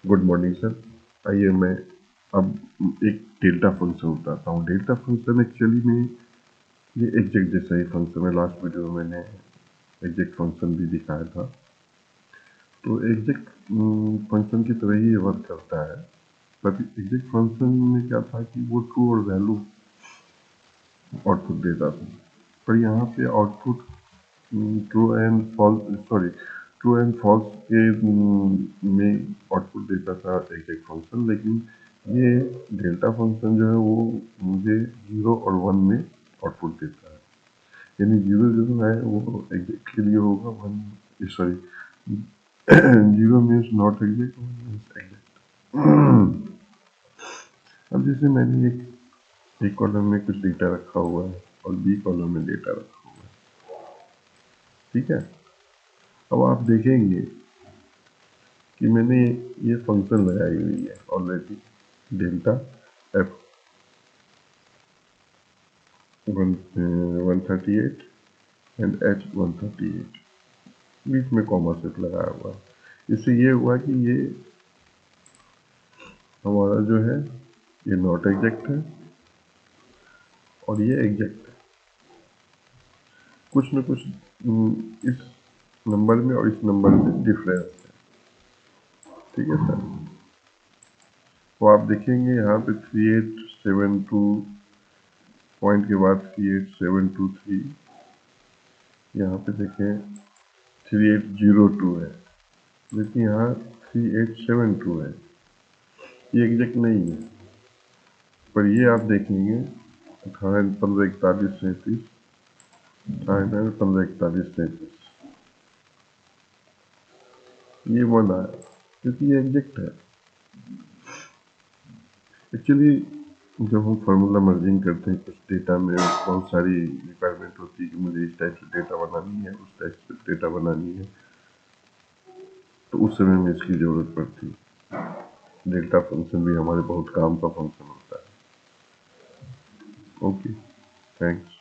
Good morning sir. आइए मैं अब एक डेल्टा फंक्शन बताता हूँ। डेल्टा फंक्शन एक्चुअली में ये एग्जैक्ट जैसा ही फंक्शन है। लास्ट वीडियो में मैंने एग्जैक्ट फंक्शन भी दिखाया था। तो एग्जैक्ट फंक्शन की तरह ही ये वर्क करता है, पर एग्जैक्ट फंक्शन में क्या था कि वो ट्रू और वैल्यू आउटपुट देता था, पर यहाँ पे आउटपुट ट्रू एंड फॉल्स के में आउटपुट देता था एग्जैक्ट फंक्शन। लेकिन ये डेल्टा फंक्शन जो है वो मुझे 0 और 1 में आउटपुट देता है। यानी 0 जो है वो एग्जैक्ट के लिए होगा, 1 sorry 0 means not exact, 1 means exact. अब जैसे मैंने एक कॉलम में कुछ डेटा रखा हुआ है और बी कॉलम में डेटा रखा हुआ है, ठीक है। अब आप देखेंगे कि मैंने ये फंक्शन लगाई हुई है already, delta F 138 and H 138, बीच में कॉमा सेट लगाया हुआ है। इससे ये हुआ कि ये हमारा जो है ये नॉट एग्जैक्ट है और ये एग्जैक्ट है। कुछ न कुछ इस नंबर में और इस नंबर में डिफरेंस है, ठीक है सर। तो आप देखेंगे यहाँ पे 3872 पॉइंट के बाद 38723, यहाँ पे देखें 3802 है, लेकिन यहाँ 3872 है। ये एग्जैक्ट नहीं है, पर ये आप देखेंगे 18 15 41 37, 18 15 41 37, ये 1 आया क्योंकि ये एग्जैक्ट है। एक्चुअली जब हम फार्मूला मर्जिंग करते हैं, कुछ डेटा में बहुत सारी रिक्वायरमेंट होती है कि मुझे इस टाइप से डेटा बनानी है, उस टाइप से डेटा बनानी है, तो उस समय में इसकी ज़रूरत पड़ती है। डेल्टा फंक्शन भी हमारे बहुत काम का फंक्शन होता है। Okay, thanks.